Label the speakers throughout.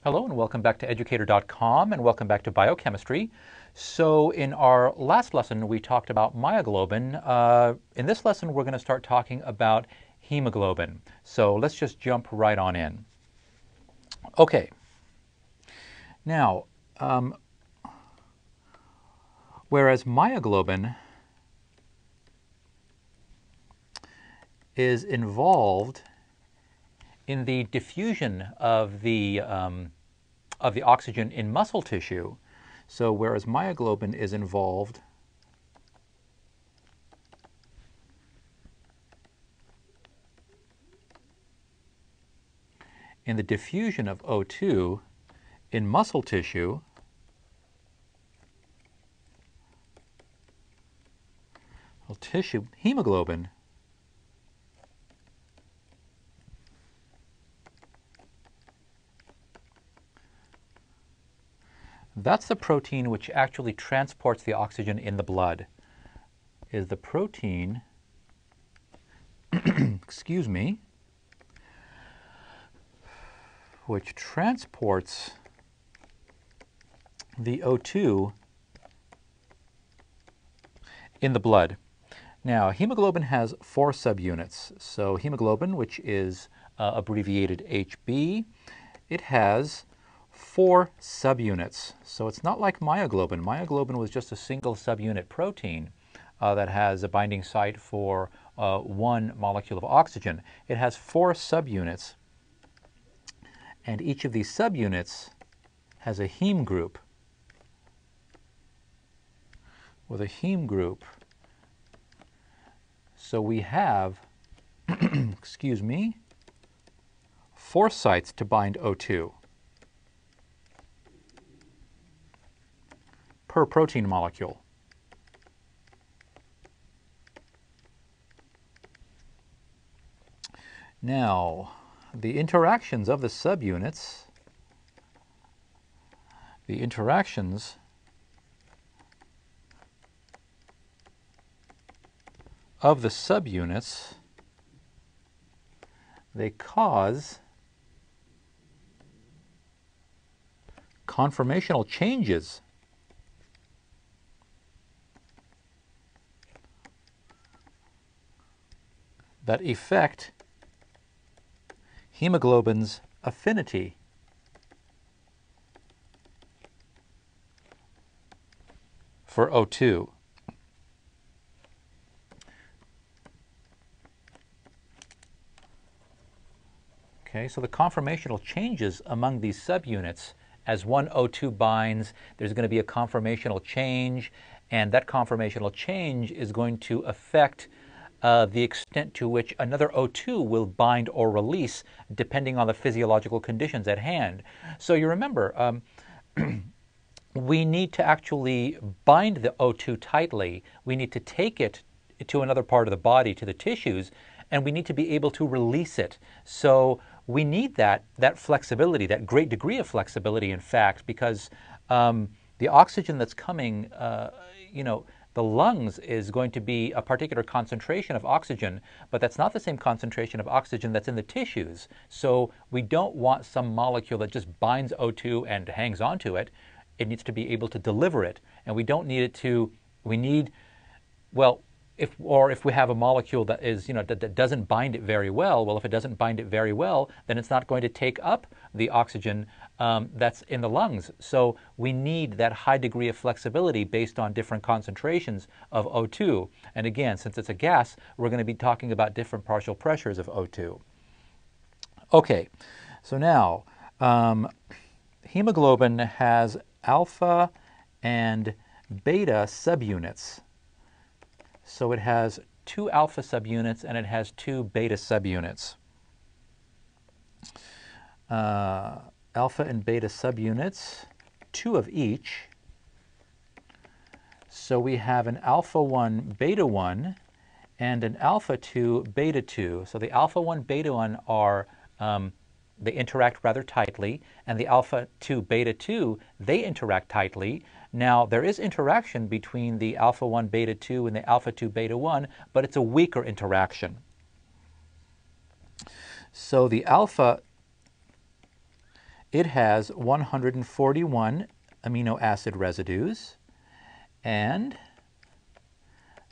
Speaker 1: Hello and welcome back to Educator.com and welcome back to Biochemistry. So in our last lesson we talked about myoglobin. In this lesson we're going to start talking about hemoglobin. So let's just jump right on in. Okay. Now, whereas myoglobin is involved in the diffusion of the oxygen in muscle tissue. So whereas myoglobin is involved in the diffusion of O2 in muscle tissue, hemoglobin that's the protein which actually transports the oxygen in the blood, is the protein, excuse me, which transports the O2 in the blood. Now, hemoglobin has 4 subunits. So hemoglobin, which is abbreviated HB, it has 4 subunits. So it's not like myoglobin. Myoglobin was just a single subunit protein that has a binding site for 1 molecule of oxygen. It has 4 subunits, and each of these subunits has a heme group with a heme group. So we have, excuse me, 4 sites to bind O2 per protein molecule. Now, the interactions of the subunits, they cause conformational changes that affect hemoglobin's affinity for O2. Okay, so the conformational changes among these subunits, as one O2 binds, there's going to be a conformational change, and that conformational change is going to affect the extent to which another O2 will bind or release, depending on the physiological conditions at hand. So you remember, we need to actually bind the O2 tightly. We need to take it to another part of the body, to the tissues, and we need to be able to release it. So we need that flexibility, that great degree of flexibility, in fact, because the oxygen that's coming, the lungs is going to be a particular concentration of oxygen, but that's not the same concentration of oxygen that's in the tissues. So we don't want some molecule that just binds O2 and hangs onto it. It needs to be able to deliver it, and we don't need it to, if we have a molecule that is, that doesn't bind it very well, if it doesn't bind it very well, then it's not going to take up the oxygen that's in the lungs. So we need that high degree of flexibility based on different concentrations of O2. And again, since it's a gas, we're going to be talking about different partial pressures of O2. Okay, so now hemoglobin has alpha and beta subunits. So it has 2 alpha subunits and it has 2 beta subunits. Alpha and beta subunits, 2 of each. So we have an alpha 1, beta 1, and an alpha 2, beta 2. So the alpha 1, beta 1 are, they interact rather tightly, and the alpha 2, beta 2, they interact tightly. Now, there is interaction between the alpha 1, beta 2 and the alpha 2, beta 1, but it's a weaker interaction. So the alpha it has 141 amino acid residues, and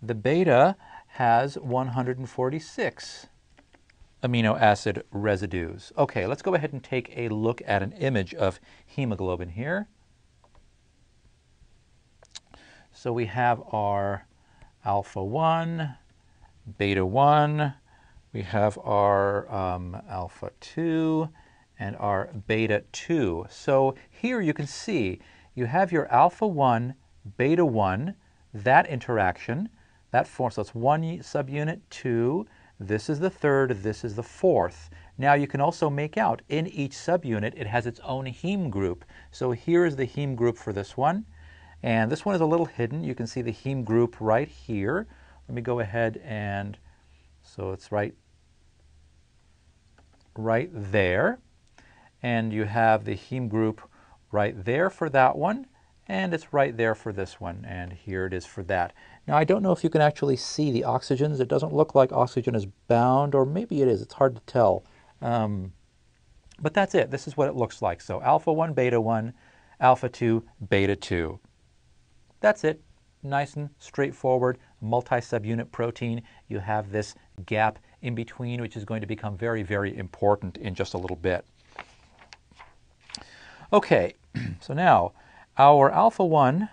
Speaker 1: the beta has 146 amino acid residues. Okay, let's go ahead and take a look at an image of hemoglobin here. So we have our alpha 1, beta 1, we have our alpha 2, and our beta 2. So here you can see you have your alpha 1, beta 1, that interaction, that forms, so it's one subunit, 2, this is the third, this is the fourth. Now you can also make out in each subunit it has its own heme group. So here is the heme group for this one. And this one is a little hidden. You can see the heme group right here. Let me go ahead and, so it's right there. And you have the heme group right there for that one. And it's right there for this one. And here it is for that. Now I don't know if you can actually see the oxygens. It doesn't look like oxygen is bound, or maybe it is. It's hard to tell. But that's it. This is what it looks like. So alpha 1, beta 1, alpha 2, beta 2. That's it. Nice and straightforward, multi-subunit protein. You have this gap in between, which is going to become very, very important in just a little bit. Okay, so now our alpha 1,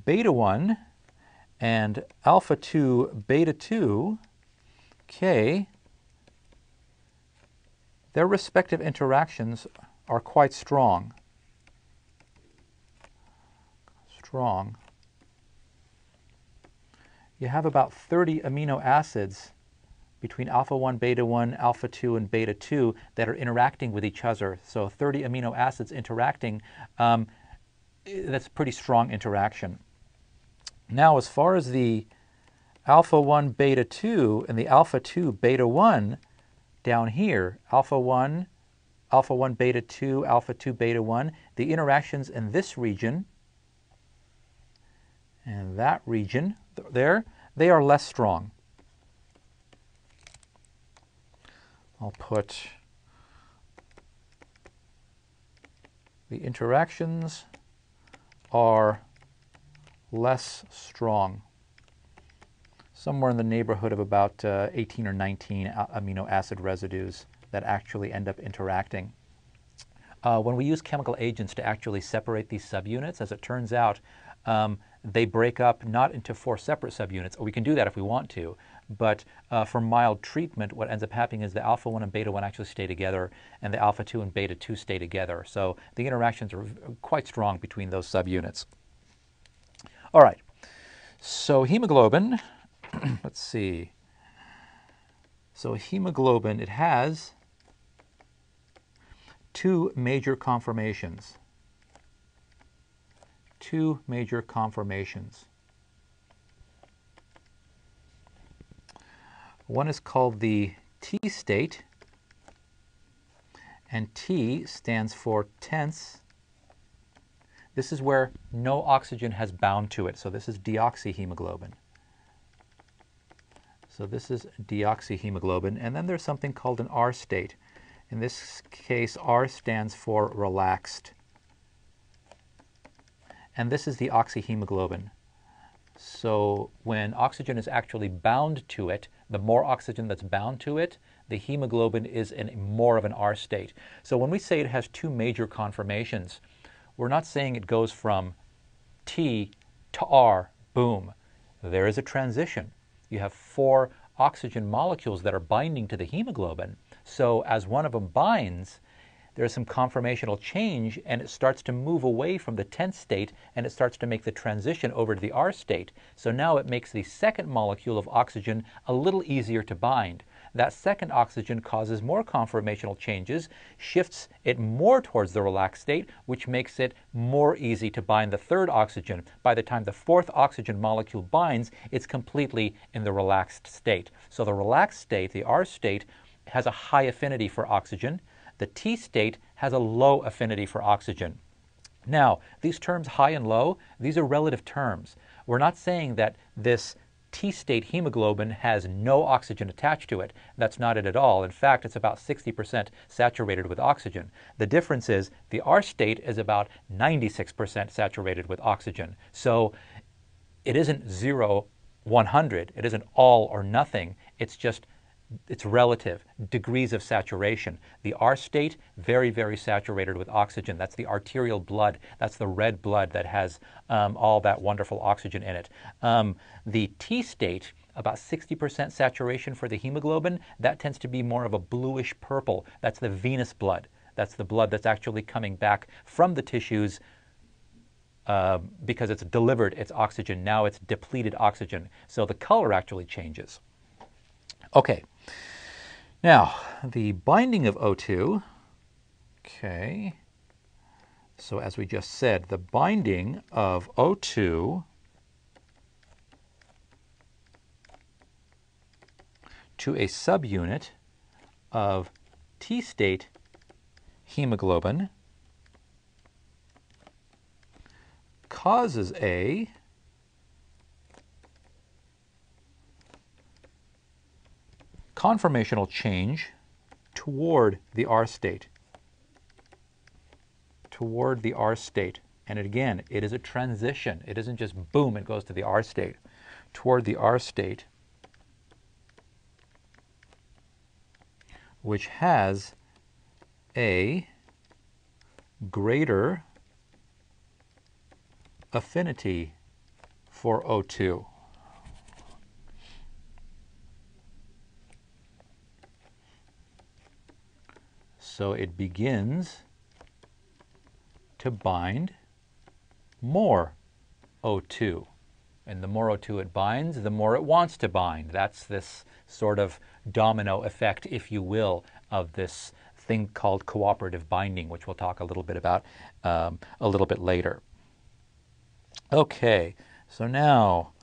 Speaker 1: beta 1, and alpha 2, beta 2, okay, their respective interactions are quite strong. You have about 30 amino acids between alpha 1, beta 1, alpha 2, and beta 2 that are interacting with each other. So 30 amino acids interacting, that's pretty strong interaction. Now as far as the alpha 1, beta 2 and the alpha 2, beta 1 down here, alpha 1, beta 2, alpha 2, beta 1, the interactions in this region and that region there, they are less strong. I'll put the interactions are less strong. Somewhere in the neighborhood of about 18 or 19 amino acid residues that actually end up interacting. When we use chemical agents to actually separate these subunits, as it turns out, they break up not into 4 separate subunits, or we can do that if we want to, but for mild treatment, what ends up happening is the alpha 1 and beta 1 actually stay together, and the alpha 2 and beta 2 stay together. So the interactions are quite strong between those subunits. All right, so hemoglobin, let's see. So hemoglobin, it has 2 major conformations. 2 major conformations. One is called the T state, and T stands for tense. This is where no oxygen has bound to it, so this is deoxyhemoglobin. So this is deoxyhemoglobin, and then there's something called an R state. In this case, R stands for relaxed. And this is the oxyhemoglobin. So when oxygen is actually bound to it, the more oxygen that's bound to it, the hemoglobin is in more of an R state. So when we say it has 2 major conformations, we're not saying it goes from T to R, boom. There is a transition. You have 4 oxygen molecules that are binding to the hemoglobin. So as one of them binds, there's some conformational change, and it starts to move away from the tense state, and it starts to make the transition over to the R state. So now it makes the second molecule of oxygen a little easier to bind. That second oxygen causes more conformational changes, shifts it more towards the relaxed state, which makes it more easy to bind the third oxygen. By the time the 4th oxygen molecule binds, it's completely in the relaxed state. So the relaxed state, the R state, has a high affinity for oxygen. The T state has a low affinity for oxygen. Now, these terms high and low, these are relative terms. We're not saying that this T-state hemoglobin has no oxygen attached to it. That's not it at all. In fact, it's about 60% saturated with oxygen. The difference is the R state is about 96% saturated with oxygen. So it isn't 0, 100. It isn't all or nothing. It's relative, degrees of saturation. The R state, very, very saturated with oxygen. That's the arterial blood. That's the red blood that has all that wonderful oxygen in it. The T state, about 60% saturation for the hemoglobin, that tends to be more of a bluish purple. That's the venous blood. That's the blood that's actually coming back from the tissues because it's delivered its oxygen. Now it's depleted oxygen. So the color actually changes. Okay. Now, the binding of O2, okay, so as we just said, the binding of O2 to a subunit of T-state hemoglobin causes a conformational change toward the R state. Toward the R state. And again, it is a transition. It isn't just boom, it goes to the R state. Toward the R state, which has a greater affinity for O2. So it begins to bind more O2. And the more O2 it binds, the more it wants to bind. That's this sort of domino effect, if you will, of this thing called cooperative binding, which we'll talk a little bit about a little bit later. Okay, so now